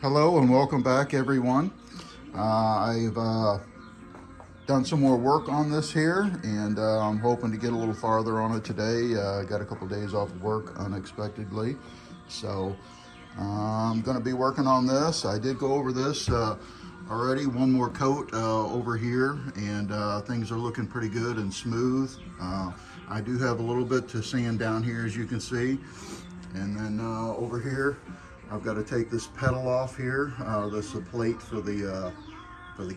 Hello and welcome back, everyone. I've done some more work on this here, and I'm hoping to get a little farther on it today. I got a couple days off of work unexpectedly, so I'm going to be working on this. I did go over this already, one more coat over here, and things are looking pretty good and smooth. I do have a little bit to sand down here, as you can see, and then over here I've got to take this pedal off here. This is a plate for the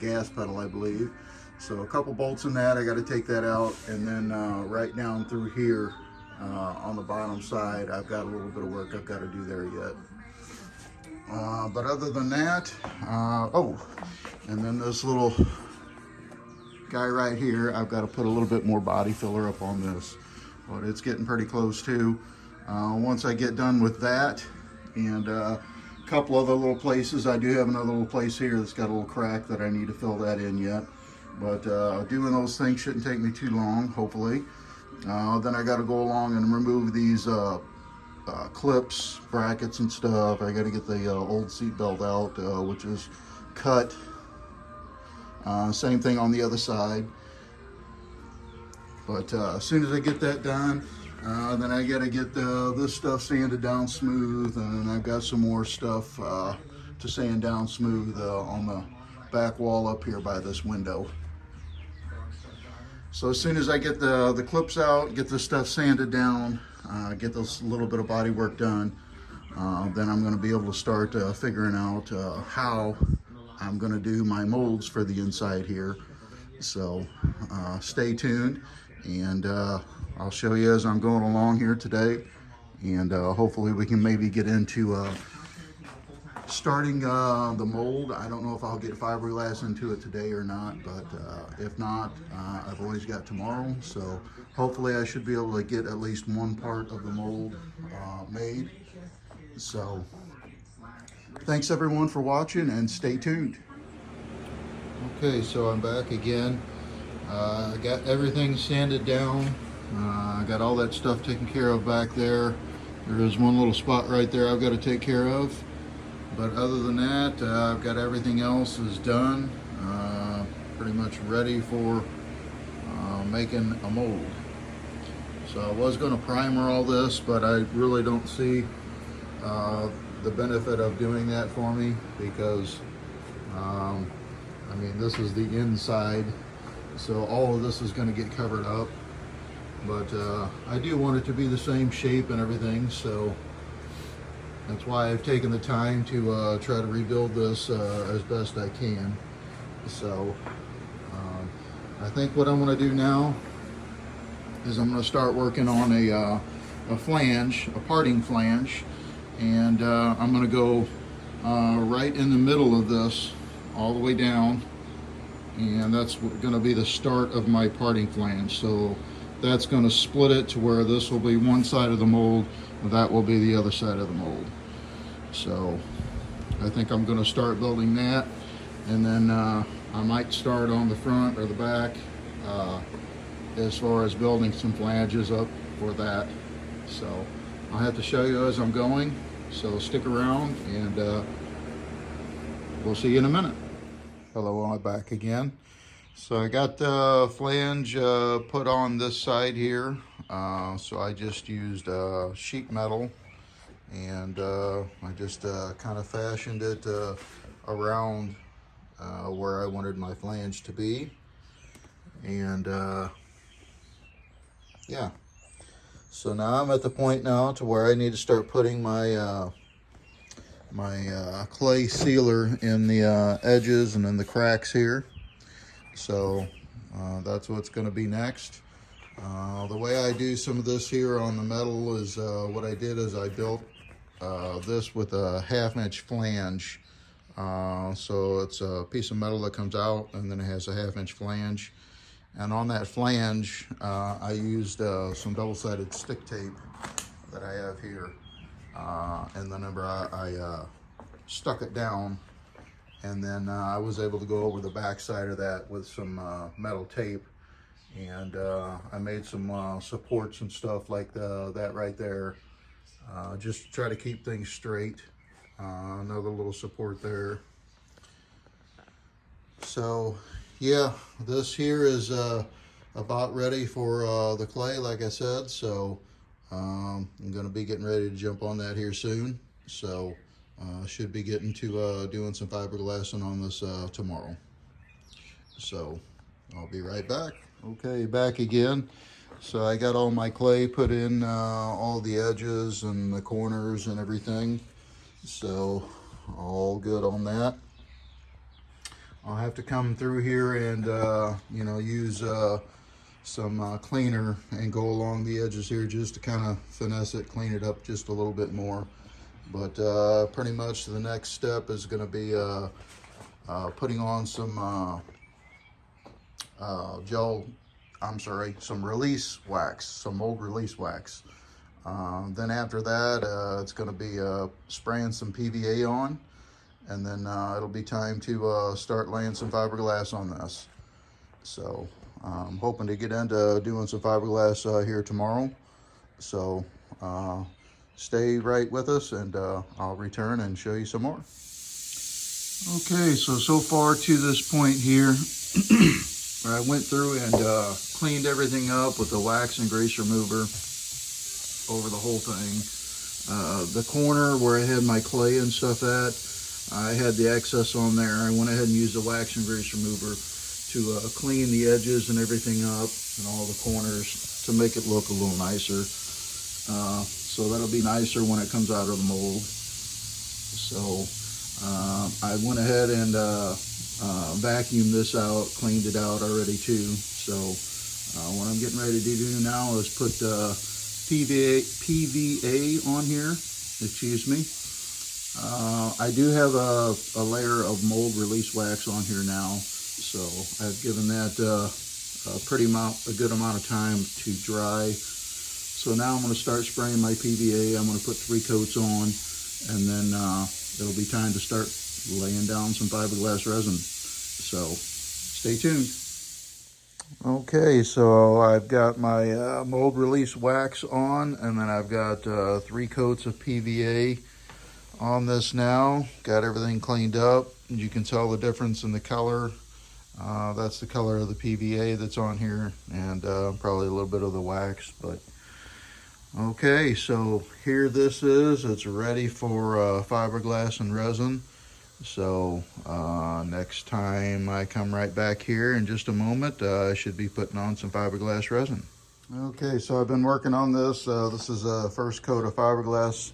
gas pedal, I believe. So a couple bolts in that, I got to take that out, and then right down through here on the bottom side, I've got a little bit of work I've got to do there yet. But other than that, oh, and then this little guy right here, I've got to put a little bit more body filler up on this, but it's getting pretty close too. Once I get done with that, and a couple other little places. I do have another little place here that's got a little crack that I need to fill that in yet. But doing those things shouldn't take me too long, hopefully. Then I got to go along and remove these clips, brackets and stuff. I got to get the old seat belt out, which is cut. Same thing on the other side. But as soon as I get that done, then I got to get this stuff sanded down smooth, and I've got some more stuff to sand down smooth on the back wall up here by this window. So as soon as I get the clips out, get this stuff sanded down, get this little bit of body work done, then I'm going to be able to start figuring out how I'm going to do my molds for the inside here. So stay tuned, and I'll show you as I'm going along here today, and hopefully we can maybe get into starting the mold. I don't know if I'll get fiberglass into it today or not, but if not, I've always got tomorrow, so hopefully I should be able to get at least one part of the mold made. So thanks everyone for watching, and stay tuned. Okay, so I'm back again. I got everything sanded down. I got all that stuff taken care of back there. There is one little spot right there I've got to take care of. But other than that, I've got everything else is done. Pretty much ready for making a mold. So I was going to primer all this, but I really don't see the benefit of doing that for me, because I mean, this is the inside, so all of this is going to get covered up. But I do want it to be the same shape and everything, so that's why I've taken the time to try to rebuild this as best I can. So I think what I'm going to do now is I'm going to start working on a flange, a parting flange, and I'm going to go right in the middle of this all the way down, and that's going to be the start of my parting flange. So that's going to split it to where this will be one side of the mold, and that will be the other side of the mold. So I think I'm going to start building that, and then I might start on the front or the back as far as building some flanges up for that. So I'll have to show you as I'm going, so stick around, and we'll see you in a minute. Hello, I'm back again. So I got the flange put on this side here. So I just used sheet metal, and I just kind of fashioned it around where I wanted my flange to be. And yeah, so now I'm at the point now to where I need to start putting my clay sealer in the edges and in the cracks here. So that's what's going to be next. The way I do some of this here on the metal is what I did is I built this with a 1/2-inch flange. So it's a piece of metal that comes out, and then it has a 1/2-inch flange. And on that flange, I used some double-sided stick tape that I have here. And then I stuck it down, and then I was able to go over the back side of that with some metal tape, and I made some supports and stuff like that right there, just to try to keep things straight. Another little support there. So yeah, this here is about ready for the clay, like I said. So I'm going to be getting ready to jump on that here soon. So should be getting to doing some fiberglassing on this tomorrow. So I'll be right back. Okay, back again. So I got all my clay put in, all the edges and the corners and everything. So all good on that. I'll have to come through here and you know, use some cleaner and go along the edges here just to kind of finesse it, clean it up just a little bit more. But pretty much the next step is going to be putting on some some release wax, some mold release wax. Then after that, it's going to be spraying some PVA on, and then it'll be time to start laying some fiberglass on this. So I'm hoping to get into doing some fiberglass here tomorrow. So stay right with us, and I'll return and show you some more. Okay, so far to this point here, I went through and cleaned everything up with the wax and grease remover over the whole thing. The corner where I had my clay and stuff at, I had the excess on there. I went ahead and used the wax and grease remover to clean the edges and everything up and all the corners to make it look a little nicer. So that'll be nicer when it comes out of the mold. So I went ahead and vacuumed this out, cleaned it out already too. So what I'm getting ready to do now is put PVA on here, excuse me. I do have a layer of mold release wax on here now, so I've given that a good amount of time to dry. So now I'm going to start spraying my PVA. I'm going to put 3 coats on, and then it'll be time to start laying down some fiberglass resin. So stay tuned. Okay, so I've got my mold release wax on, and then I've got 3 coats of PVA on this now. Got everything cleaned up. You can tell the difference in the color. That's the color of the PVA that's on here, and probably a little bit of the wax. But okay, so here this is. It's ready for fiberglass and resin. So next time I come right back here in just a moment, I should be putting on some fiberglass resin. Okay, so I've been working on this. This is a first coat of fiberglass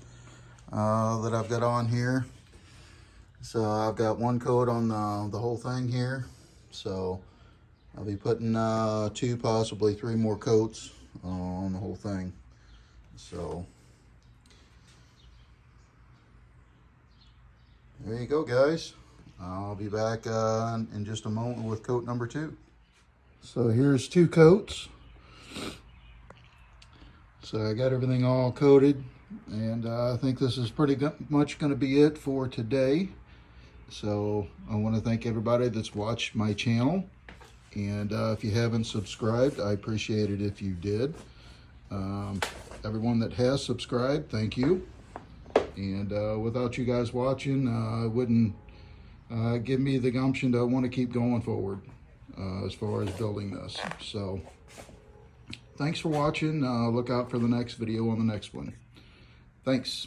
that I've got on here. So I've got 1 coat on the whole thing here. So I'll be putting 2, possibly 3 more coats on the whole thing. So there you go, guys. I'll be back in just a moment with coat number 2. So here's 2 coats. So I got everything all coated, and I think this is pretty much going to be it for today. So I want to thank everybody that's watched my channel, and if you haven't subscribed, I appreciate it if you did. Everyone that has subscribed, thank you. And without you guys watching, it wouldn't give me the gumption to want to keep going forward as far as building this. So thanks for watching. Look out for the next video on the next one. Thanks.